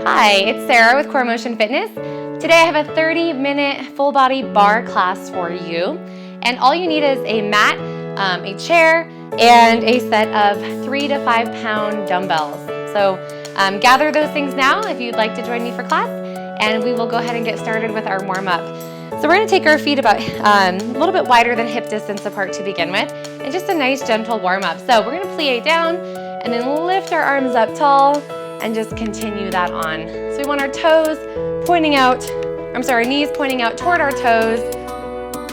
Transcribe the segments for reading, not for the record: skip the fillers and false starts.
Hi, it's Sarah with Core Motion Fitness. Today I have a 30-minute full body bar class for you. And all you need is a mat, a chair, and a set of 3 to 5 pound dumbbells. So gather those things now if you'd like to join me for class, and we will go ahead and get started with our warm up. So we're going to take our feet about a little bit wider than hip distance apart to begin with, and just a nice gentle warm up. So we're going to plie down and then lift our arms up tall and just continue that on. So we want our toes pointing out, knees pointing out toward our toes,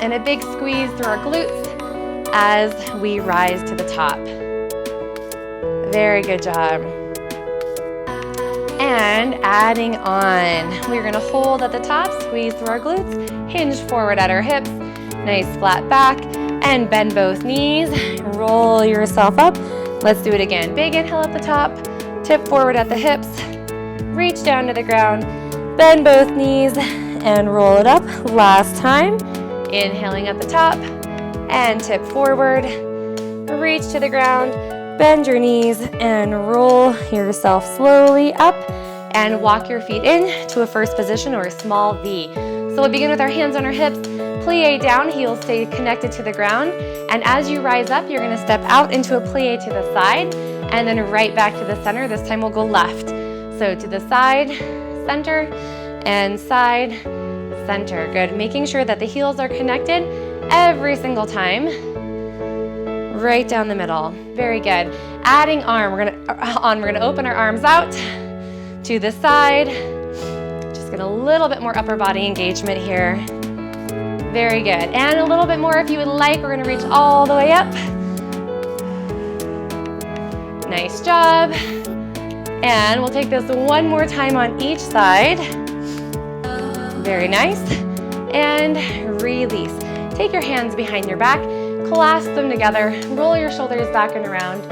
and a big squeeze through our glutes as we rise to the top. Very good job. And adding on, we're gonna hold at the top, squeeze through our glutes, hinge forward at our hips, nice flat back, and bend both knees, roll yourself up. Let's do it again. Big inhale at the top, tip forward at the hips, reach down to the ground, bend both knees, and roll it up. Last time, inhaling at the top, and tip forward, reach to the ground, bend your knees, and roll yourself slowly up, and walk your feet in to a first position or a small V. So we'll begin with our hands on our hips, plie down, heels stay connected to the ground, and as you rise up, you're gonna step out into a plie to the side, and then right back to the center. This time we'll go left. So to the side, center, and side, center. Good. Making sure that the heels are connected every single time. Right down the middle. Very good. Adding arm. We're gonna open our arms out to the side. Just get a little bit more upper body engagement here. Very good. And a little bit more if you would like. We're gonna reach all the way up. Nice job. And we'll take this one more time on each side. Very nice. And release. Take your hands behind your back, clasp them together, roll your shoulders back and around,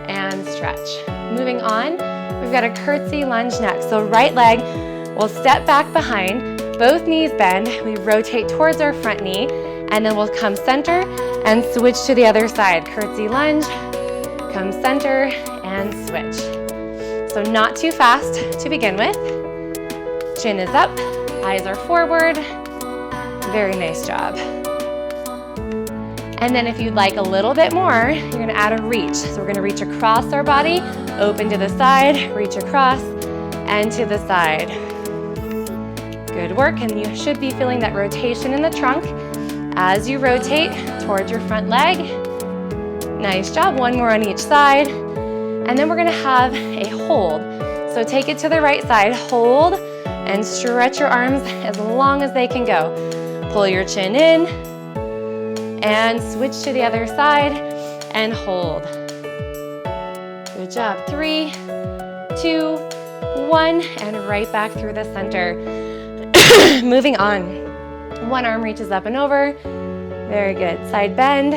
and stretch. Moving on, we've got a curtsy lunge next. So right leg will step back behind, both knees bend, we rotate towards our front knee, and then we'll come center and switch to the other side. Curtsy lunge, come center, and switch. So not too fast to begin with. Chin is up, eyes are forward. Very nice job. And then if you'd like a little bit more, you're gonna add a reach. So we're gonna reach across our body, open to the side, reach across, and to the side. Good work, and you should be feeling that rotation in the trunk as you rotate towards your front leg. Nice job, one more on each side. And then we're gonna have a hold. So take it to the right side, hold, and stretch your arms as long as they can go. Pull your chin in, and switch to the other side, and hold. Good job, 3, 2, 1, and right back through the center. Moving on. One arm reaches up and over. Very good, side bend,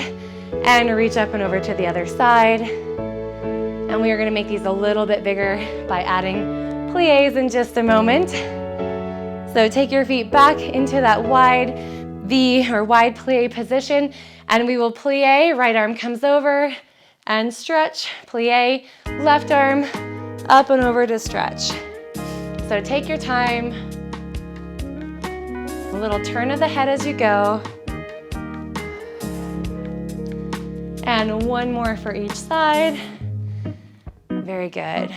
and reach up and over to the other side. And we are gonna make these a little bit bigger by adding plies in just a moment. So take your feet back into that wide V or wide plie position, and we will plie, right arm comes over and stretch, plie, left arm up and over to stretch. So take your time, a little turn of the head as you go, and one more for each side. Very good.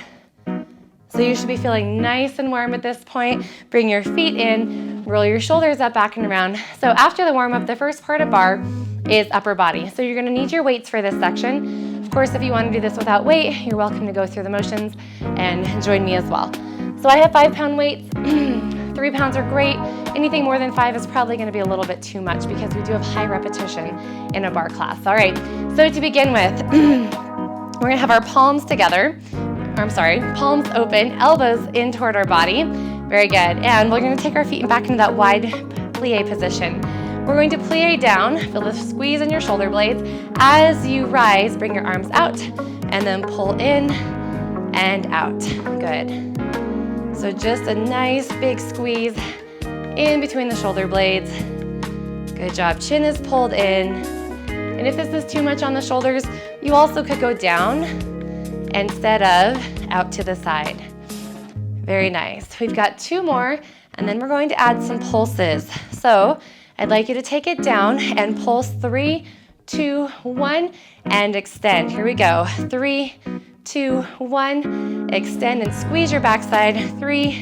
So you should be feeling nice and warm at this point. Bring your feet in, roll your shoulders up, back and around. So after the warm up, the first part of bar is upper body. So you're gonna need your weights for this section. Of course, if you wanna do this without weight, you're welcome to go through the motions and join me as well. So I have 5 pound weights. 3 pounds are great. Anything more than 5 is probably gonna be a little bit too much because we do have high repetition in a bar class. All right, so to begin with, we're gonna have our palms together. Palms open, elbows in toward our body. Very good. And we're gonna take our feet back into that wide plie position. We're going to plie down, feel the squeeze in your shoulder blades. As you rise, bring your arms out and then pull in and out. Good. So just a nice big squeeze in between the shoulder blades. Good job. Chin is pulled in. And if this is too much on the shoulders, you also could go down instead of out to the side. Very nice. We've got 2 more, and then we're going to add some pulses. So I'd like you to take it down and pulse 3, 2, 1, and extend. Here we go. 3, 2, 1, extend and squeeze your backside. 3,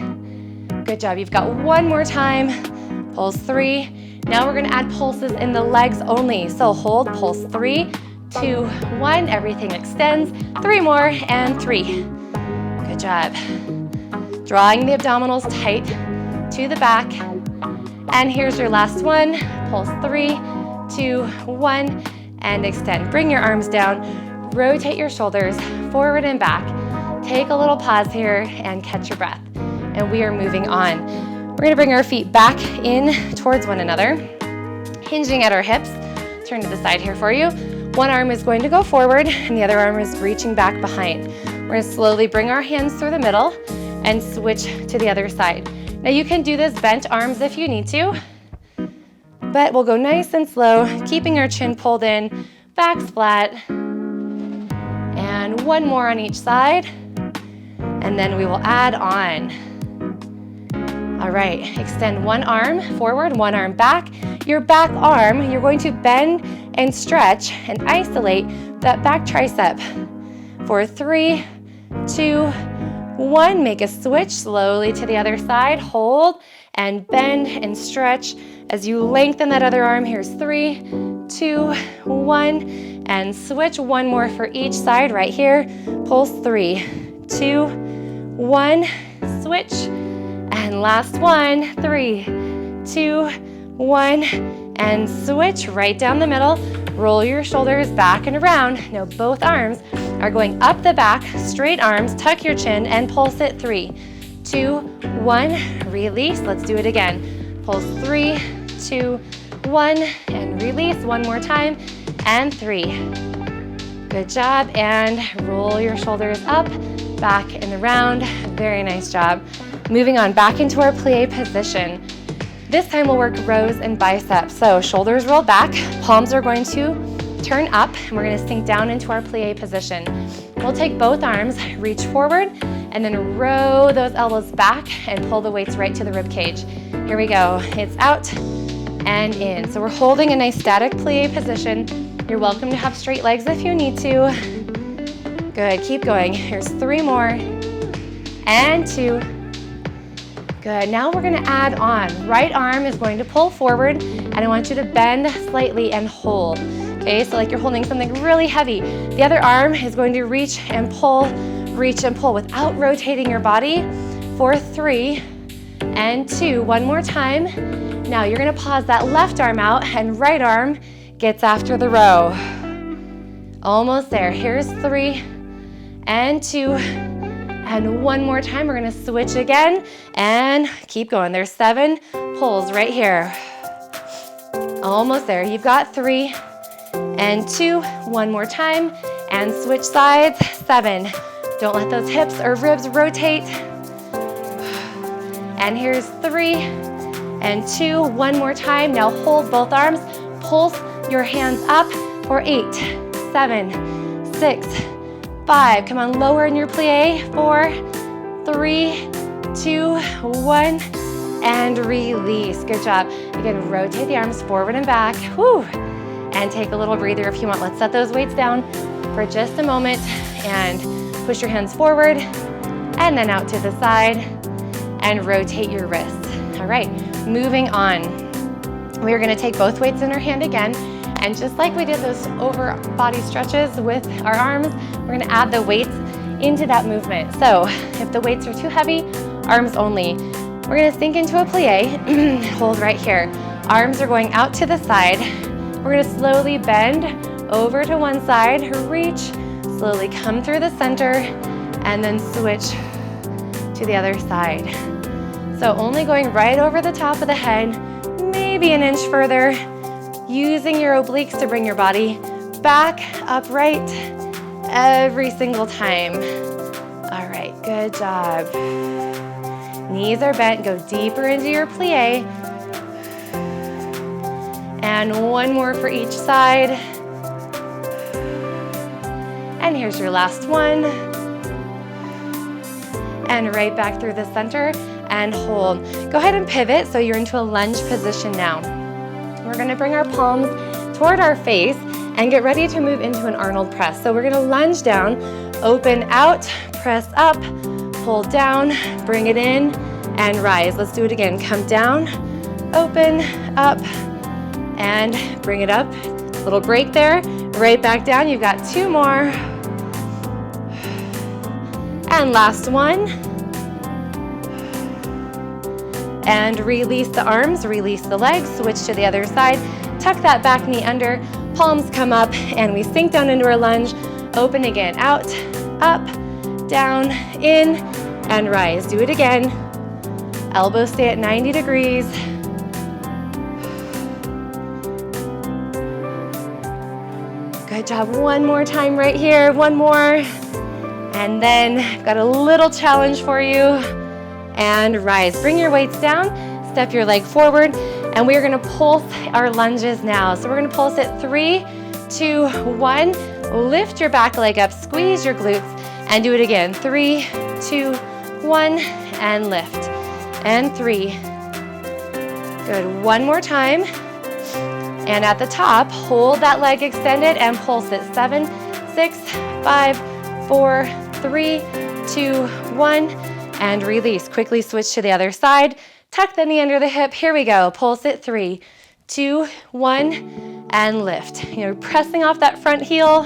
good job. You've got 1 more time. Pulse 3. Now we're gonna add pulses in the legs only. So hold, pulse 3, 2, 1, everything extends. 3 more, and 3. Good job. Drawing the abdominals tight to the back. And here's your last one. Pulse 3, 2, 1, and extend. Bring your arms down. Rotate your shoulders forward and back. Take a little pause here and catch your breath. And we are moving on. We're gonna bring our feet back in towards one another, hinging at our hips. Turn to the side here for you. One arm is going to go forward and the other arm is reaching back behind. We're gonna slowly bring our hands through the middle and switch to the other side. Now you can do this bent arms if you need to, but we'll go nice and slow, keeping our chin pulled in, backs flat, and 1 more on each side, and then we will add on. All right, extend 1 arm forward, 1 arm back. Your back arm, you're going to bend and stretch and isolate that back tricep. For 3, 2, 1, make a switch slowly to the other side. Hold and bend and stretch as you lengthen that other arm. Here's 3, 2, 1, and switch. 1 more for each side right here. Pulse 3, 2, 1, switch. And last one, 3, 2, 1, and switch right down the middle. Roll your shoulders back and around. Now both arms are going up the back, straight arms, tuck your chin, and pulse it. 3, 2, 1, release. Let's do it again. Pulse 3, 2, 1, and release. 1 more time, and 3. Good job, and roll your shoulders up, back and around. Very nice job. Moving on back into our plie position. This time we'll work rows and biceps. So shoulders roll back, palms are going to turn up, and we're gonna sink down into our plie position. We'll take both arms, reach forward, and then row those elbows back and pull the weights right to the rib cage. Here we go. It's out and in. So we're holding a nice static plie position. You're welcome to have straight legs if you need to. Good, keep going. Here's 3 more, and 2. Good, now we're gonna add on. Right arm is going to pull forward, and I want you to bend slightly and hold. Okay, so like you're holding something really heavy. The other arm is going to reach and pull without rotating your body. For 3 and 2, 1 more time. Now you're gonna pause that left arm out, and right arm gets after the row. Almost there. Here's 3 and 2. And 1 more time, we're gonna switch again and keep going. There's 7 pulls right here. Almost there. You've got 3 and 2. 1 more time, and switch sides. 7. Don't let those hips or ribs rotate. And here's 3 and 2. 1 more time. Now hold both arms. Pulse your hands up for 8, 7, 6, 5. Come on, lower in your plie. 4, 3, 2, 1, and release. Good job. Again, rotate the arms forward and back. Whew. And take a little breather if you want. Let's set those weights down for just a moment and push your hands forward and then out to the side and rotate your wrists. All right, moving on. We are gonna take both weights in our hand again, and just like we did those over body stretches with our arms, we're gonna add the weights into that movement. So if the weights are too heavy, arms only. We're gonna sink into a plie, hold right here. Arms are going out to the side. We're gonna slowly bend over to one side, reach, slowly come through the center, and then switch to the other side. So only going right over the top of the head, maybe an inch further, using your obliques to bring your body back upright every single time. All right, good job. Knees are bent, go deeper into your plie. And one more for each side. And here's your last one. and right back through the center and hold. Go ahead and pivot so you're into a lunge position now. We're gonna bring our palms toward our face and get ready to move into an Arnold press. So we're gonna lunge down, open out, press up, hold down, bring it in, and rise. Let's do it again. Come down, open, up, and bring it up. Little break there, right back down. You've got 2 more. And last one. And release the arms, release the legs, switch to the other side. Tuck that back knee under, palms come up, and we sink down into our lunge. Open again, out, up, down, in, and rise. Do it again. Elbows stay at 90 degrees. Good job. One more time right here. One more. And then I've got a little challenge for you. And rise. Bring your weights down. Step your leg forward. And we're going to pulse our lunges now. So we're going to pulse it 3, 2, 1. Lift your back leg up. Squeeze your glutes. And do it again. 3, 2, 1. And lift. And 3. Good. One more time. And at the top, hold that leg extended and pulse it. 7, 6, 5, 4, 3, 2, 1. And release. Quickly switch to the other side. Tuck the knee under the hip. Here we go. Pulse it. 3, 2, 1. And lift. You're pressing off that front heel.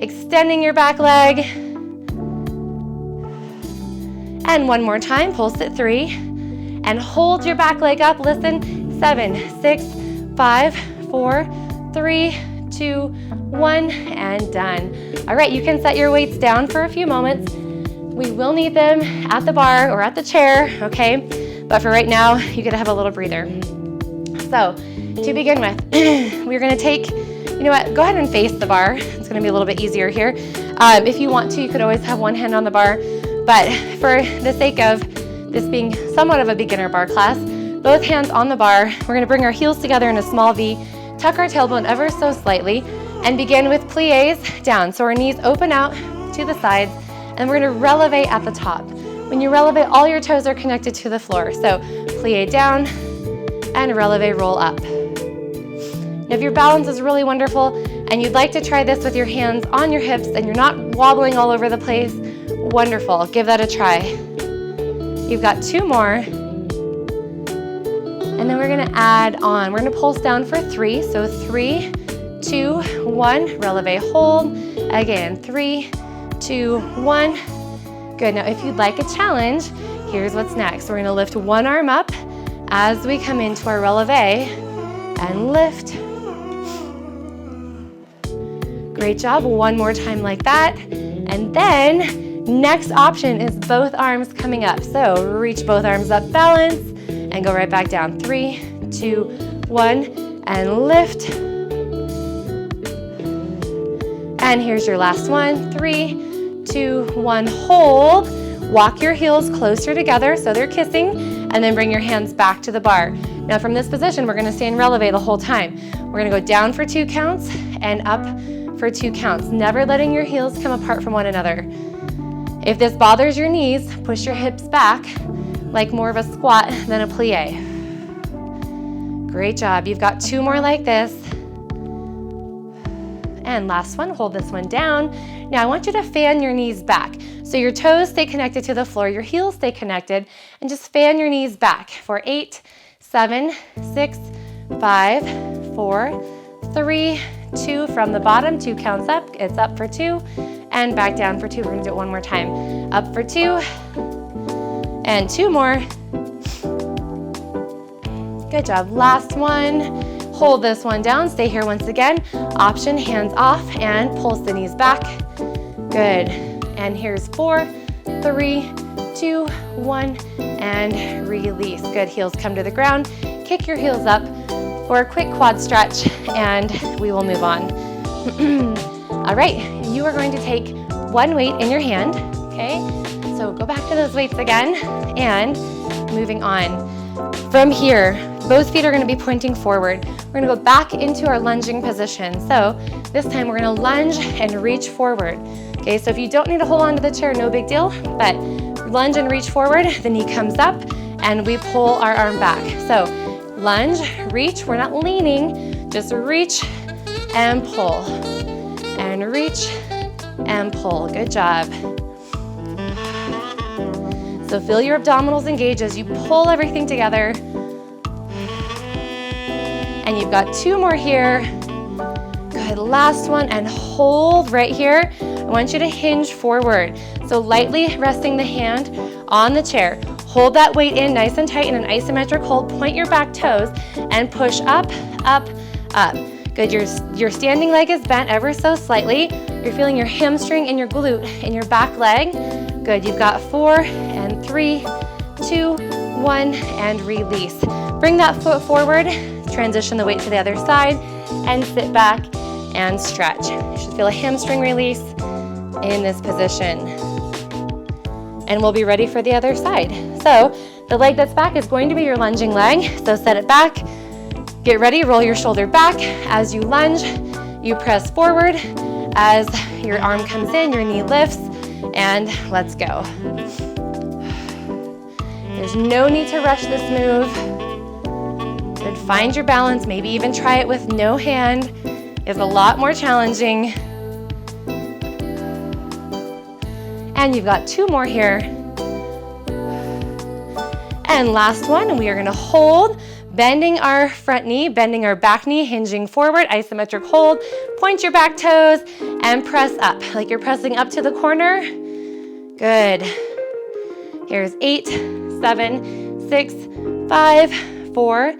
Extending your back leg. And one more time. Pulse it. 3. And hold your back leg up. Listen. 7, 6, 5, 4, 3, 2, 1, and done. All right, you can set your weights down for a few moments. We will need them at the bar or at the chair, okay? But for right now, you get to have a little breather. So, to begin with, we're gonna take, you know what, go ahead and face the bar. It's gonna be a little bit easier here. If you want to, you could always have one hand on the bar, but for the sake of this being somewhat of a beginner bar class, both hands on the bar. We're gonna bring our heels together in a small V, tuck our tailbone ever so slightly, and begin with plies down. So our knees open out to the sides, and we're gonna releve at the top. When you releve, all your toes are connected to the floor. So plie down, and releve, roll up. Now if your balance is really wonderful, and you'd like to try this with your hands on your hips, and you're not wobbling all over the place, wonderful, give that a try. You've got 2 more. And then we're gonna add on. We're gonna pulse down for 3. So 3, 2, 1, releve, hold. Again, 3, 2, 1. Good, now if you'd like a challenge, here's what's next. We're gonna lift one arm up as we come into our releve and lift. Great job, one more time like that. And then, next option is both arms coming up. So reach both arms up, balance, and go right back down. 3, 2, 1, and lift. And here's your last one. 3, 2, 1, hold. Walk your heels closer together so they're kissing, and then bring your hands back to the bar. Now from this position, we're gonna stay in releve the whole time. We're gonna go down for 2 counts and up for 2 counts, never letting your heels come apart from one another. If this bothers your knees, push your hips back like more of a squat than a plie. Great job. You've got 2 more like this. And last one, hold this one down. Now I want you to fan your knees back. So your toes stay connected to the floor, your heels stay connected, and just fan your knees back for 8, 7, 6, 5, 4, 3, 2. From the bottom, 2 counts up. It's up for 2 and back down for 2. We're gonna do it one more time. Up for 2 and 2 more. Good job. Last one. Hold this one down. Stay here once again. Option, hands off, and pulse the knees back. Good. And here's 4, 3, 2, 1, and release. Good. Heels come to the ground. Kick your heels up for a quick quad stretch, and we will move on. All right. You are going to take one weight in your hand. Okay. So go back to those weights again, and moving on. From here, both feet are going to be pointing forward. We're going to go back into our lunging position. So this time we're going to lunge and reach forward. Okay, so if you don't need to hold on to the chair, no big deal, but lunge and reach forward, the knee comes up, and we pull our arm back. So lunge, reach, we're not leaning, just reach and pull. And reach and pull, good job. So feel your abdominals engage as you pull everything together. And you've got 2 more here. Good, last one, and hold right here. I want you to hinge forward. So lightly resting the hand on the chair. Hold that weight in nice and tight in an isometric hold. Point your back toes and push up, up, up. Good, your standing leg is bent ever so slightly. You're feeling your hamstring and your glute in your back leg. Good, you've got 4 and 3, 2, 1, and release. Bring that foot forward, transition the weight to the other side, and sit back and stretch. You should feel a hamstring release in this position. And we'll be ready for the other side. So the leg that's back is going to be your lunging leg. So set it back, get ready, roll your shoulder back. As you lunge, you press forward. As your arm comes in, your knee lifts, and let's go. There's no need to rush this move. Good, find your balance, maybe even try it with no hand. It's a lot more challenging. And you've got 2 more here. And last one, we are gonna hold, bending our front knee, bending our back knee, hinging forward, isometric hold, point your back toes, and press up, like you're pressing up to the corner. Good. Here's 8, 7, 6, 5, 4,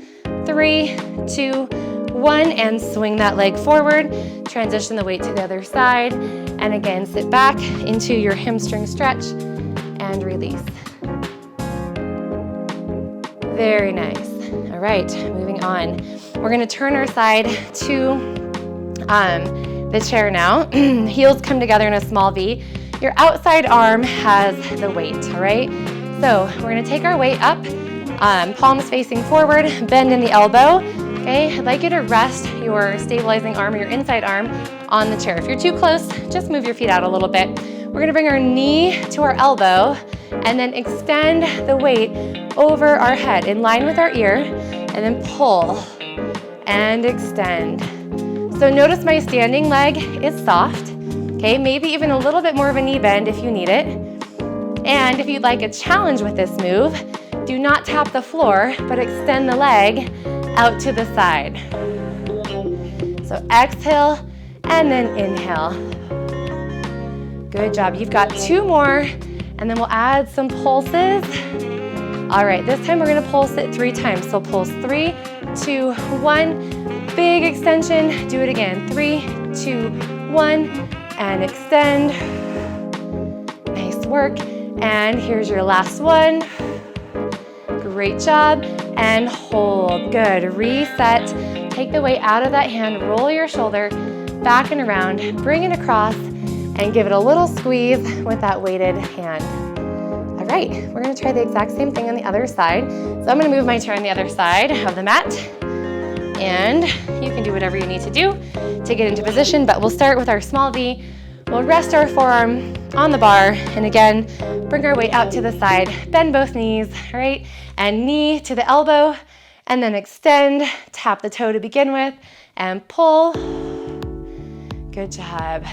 3, 2, 1, and swing that leg forward. Transition the weight to the other side. And again, sit back into your hamstring stretch and release. Very nice. All right, moving on. We're gonna turn our side to the chair now. Heels come together in a small V. Your outside arm has the weight, all right? So we're gonna take our weight up, palms facing forward, bend in the elbow, okay? I'd like you to rest your stabilizing arm or your inside arm on the chair. If you're too close, just move your feet out a little bit. We're gonna bring our knee to our elbow and then extend the weight over our head in line with our ear, and then pull and extend. So notice my standing leg is soft, okay? Maybe even a little bit more of a knee bend if you need it. And if you'd like a challenge with this move, do not tap the floor, but extend the leg out to the side. So exhale and then inhale. Good job. You've got 2 more, and then we'll add some pulses. All right, this time we're gonna pulse it 3 times. So pulse 3, 2, 1. Big extension. Do it again. 3, 2, 1, and extend. Nice work. And here's your last one. Great job. And hold. Good. Reset. Take the weight out of that hand. Roll your shoulder back and around. Bring it across and give it a little squeeze with that weighted hand. All right, we're gonna try the exact same thing on the other side. So I'm gonna move my chair on the other side of the mat. And you can do whatever you need to do to get into position, but we'll start with our small V. We'll rest our forearm on the bar, and again, bring our weight out to the side, bend both knees, right? And knee to the elbow, and then extend, tap the toe to begin with, and pull. Good job.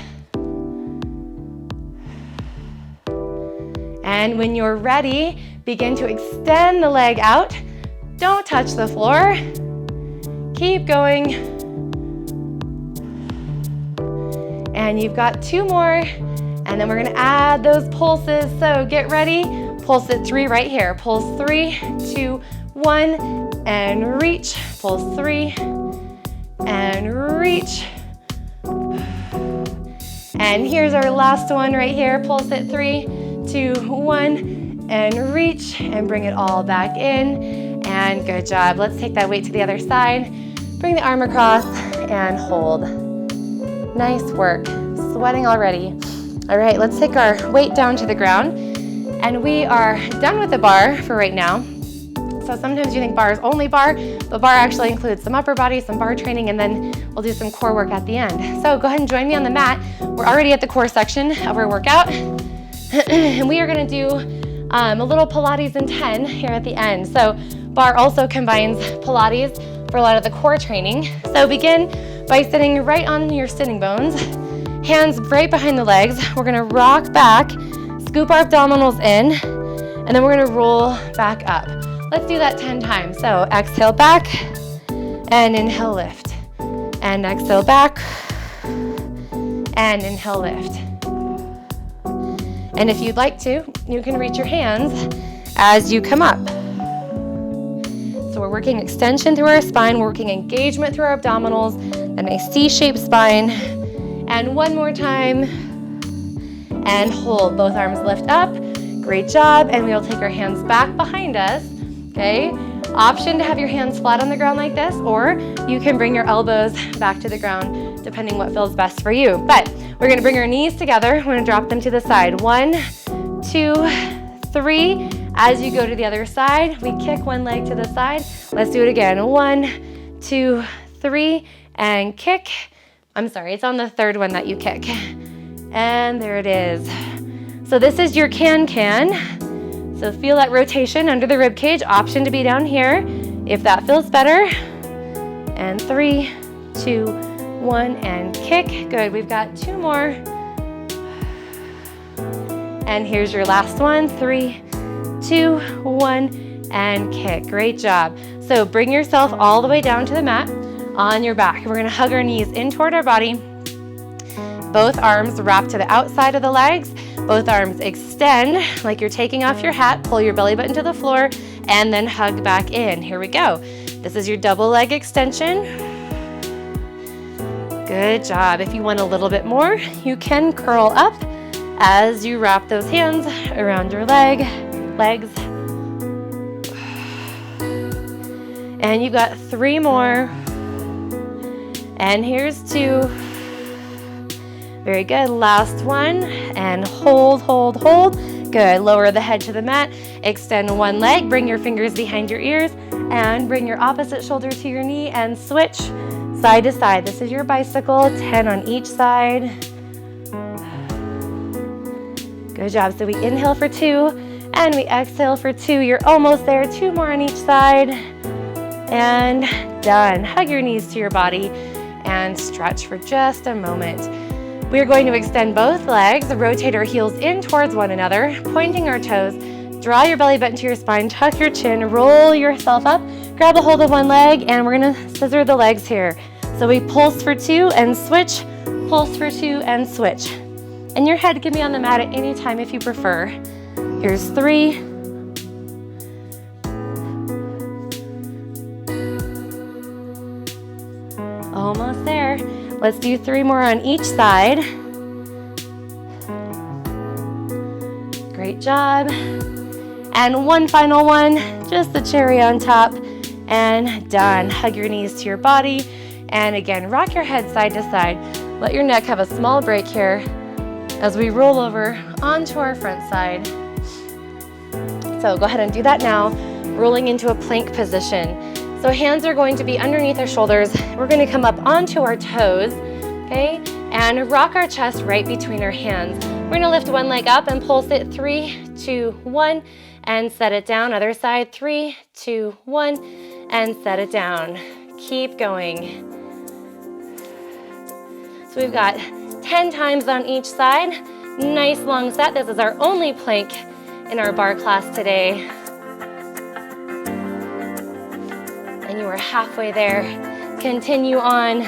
And when you're ready, begin to extend the leg out. Don't touch the floor. Keep going. And you've got 2 more, and then we're gonna add those pulses. So get ready, pulse it 3 right here. Pulse 3, 2, 1, and reach. Pulse 3, and reach. And here's our last one right here. Pulse it 3, 2, 1, and reach, and bring it all back in. And good job. Let's take that weight to the other side. Bring the arm across and hold. Nice work. Sweating already. All right, let's take our weight down to the ground. And we are done with the bar for right now. So sometimes you think bar is only bar, but bar actually includes some upper body, some bar training, and then we'll do some core work at the end. So go ahead and join me on the mat. We're already at the core section of our workout. And we are gonna do A little Pilates in 10 here at the end. So Barre also combines Pilates for a lot of the core training. So begin by sitting right on your sitting bones, hands right behind the legs. We're gonna rock back, scoop our abdominals in, and then we're gonna roll back up. Let's do that 10 times. So exhale back, and inhale lift. And exhale back, and inhale lift. And if you'd like to, you can reach your hands as you come up. So we're working extension through our spine, we're working engagement through our abdominals, and a C-shaped spine. And one more time, and hold. Both arms lift up. Great job. And we'll take our hands back behind us, okay? Option to have your hands flat on the ground like this, or you can bring your elbows back to the ground, depending what feels best for you. But we're gonna bring our knees together. We're gonna drop them to the side. 1, 2, 3. As you go to the other side, we kick one leg to the side. Let's do it again. 1, 2, 3, and kick. I'm sorry, it's on the third one that you kick. And there it is. So this is your can-can. So feel that rotation under the rib cage. Option to be down here if that feels better. And 3, 2, 1, and kick. Good, we've got 2 more. And here's your last one. 3, 2, 1, and kick. Great job. So bring yourself all the way down to the mat on your back. We're gonna hug our knees in toward our body. Both arms wrap to the outside of the legs. Both arms extend like you're taking off your hat. Pull your belly button to the floor and then hug back in. Here we go. This is your double leg extension. Good job. If you want a little bit more, you can curl up as you wrap those hands around your legs. And you've got 3 more. And here's 2. Very good. Last one. And hold, hold, hold. Good. Lower the head to the mat. Extend one leg. Bring your fingers behind your ears. And bring your opposite shoulder to your knee and switch side to side. This is your bicycle. 10 on each side. Good job. So we inhale for 2 and we exhale for 2. You're almost there. 2 more on each side. And done. Hug your knees to your body and stretch for just a moment. We're going to extend both legs, rotate our heels in towards one another, pointing our toes. Draw your belly button to your spine, tuck your chin, roll yourself up, grab a hold of one leg, and we're gonna scissor the legs here. So we pulse for 2 and switch, pulse for 2 and switch. And your head can be on the mat at any time if you prefer. Here's 3. Almost there. Let's do 3 more on each side. Great job. And one final one, just the cherry on top, and done. Hug your knees to your body. And again, rock your head side to side. Let your neck have a small break here as we roll over onto our front side. So go ahead and do that now, rolling into a plank position. So hands are going to be underneath our shoulders. We're going to come up onto our toes, okay? And rock our chest right between our hands. We're going to lift one leg up and pulse it. 3, 2, 1, and set it down. Other side. 3, 2, 1, and set it down. Keep going. So we've got 10 times on each side. Nice long set. This is our only plank in our barre class today. And you are halfway there. Continue on.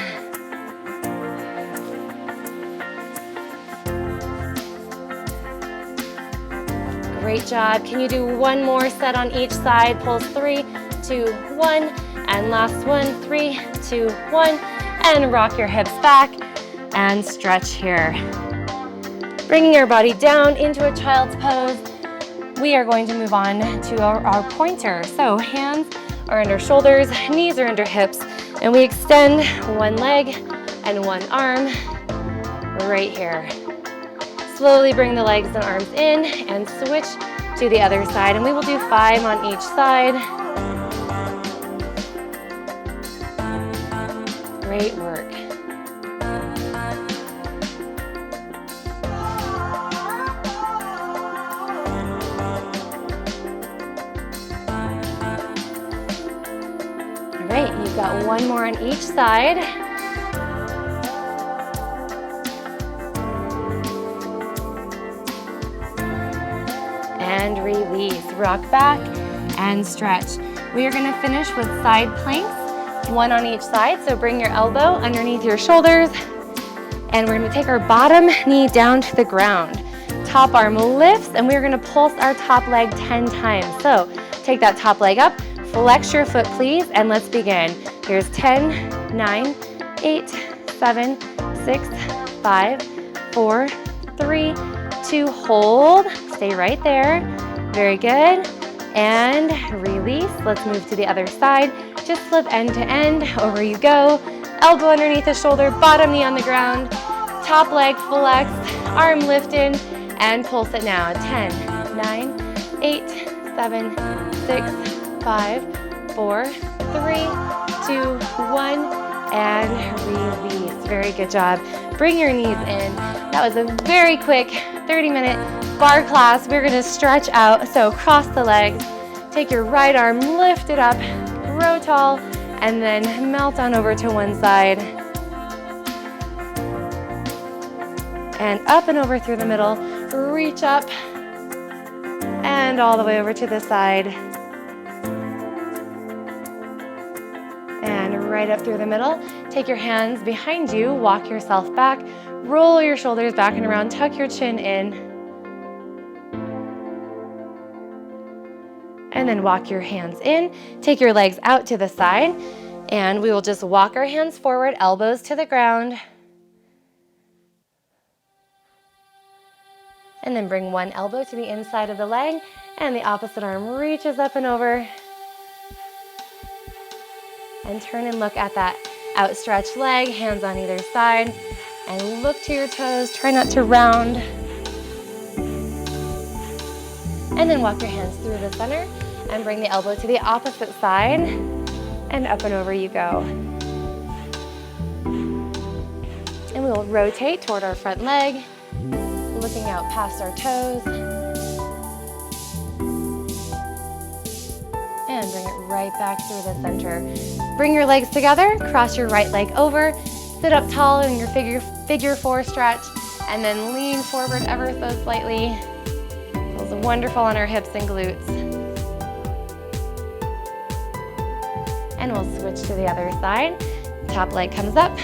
Great job. Can you do one more set on each side? Pulse 3, 2, 1, and last one. 3, 2, 1, and rock your hips back and stretch here. Bringing our body down into a child's pose. We are going to move on to our pointer. So hands are under shoulders, knees are under hips, and we extend one leg and one arm right here. Slowly bring the legs and arms in and switch to the other side, and we will do 5 on each side. Great work. got one more on each side. And release. Rock back and stretch. We are going to finish with side planks, one on each side. So bring your elbow underneath your shoulders, and we're going to take our bottom knee down to the ground. Top arm lifts, and we're going to pulse our top leg 10 times. So take that top leg up, flex your foot, please, and let's begin. Here's 10, 9, 8, 7, 6, 5, 4, 3, 2, hold. Stay right there. Very good. And release. Let's move to the other side. Just flip end to end. Over you go. Elbow underneath the shoulder, bottom knee on the ground. Top leg flexed, arm lifted, and pulse it now. 10, 9, 8, 7, 6, 5, 4, 3, 2, 1, and release. Very good job. Bring your knees in. That was a very quick 30-minute bar class. We're gonna stretch out, so cross the legs, take your right arm, lift it up, grow tall, and then melt on over to one side. And up and over through the middle, reach up, and all the way over to the side. And right up through the middle. Take your hands behind you, walk yourself back, roll your shoulders back and around, tuck your chin in. And then walk your hands in, take your legs out to the side, and we will just walk our hands forward, elbows to the ground. And then bring one elbow to the inside of the leg, and the opposite arm reaches up and over. And turn and look at that outstretched leg, hands on either side, and look to your toes. Try not to round. And then walk your hands through the center and bring the elbow to the opposite side, and up and over you go. And we will rotate toward our front leg, looking out past our toes. And bring it right back through the center. Bring your legs together, cross your right leg over, sit up tall in your figure four stretch, and then lean forward ever so slightly. Feels wonderful on our hips and glutes. And we'll switch to the other side. Top leg comes up,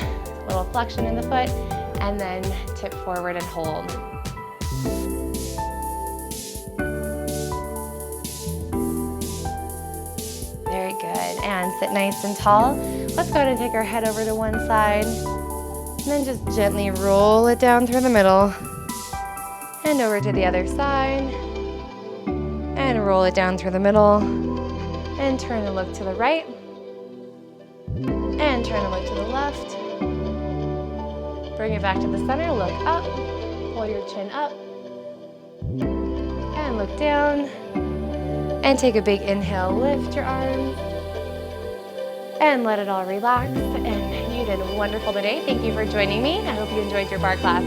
little flexion in the foot, and then tip forward and hold. Very good. And sit nice and tall. Let's go ahead and take our head over to one side. And then just gently roll it down through the middle. And over to the other side. And roll it down through the middle. And turn and look to the right. And turn and look to the left. Bring it back to the center, look up. Pull your chin up. And look down. And take a big inhale, lift your arms. And let it all relax. And you did wonderful today. Thank you for joining me. I hope you enjoyed your bar class.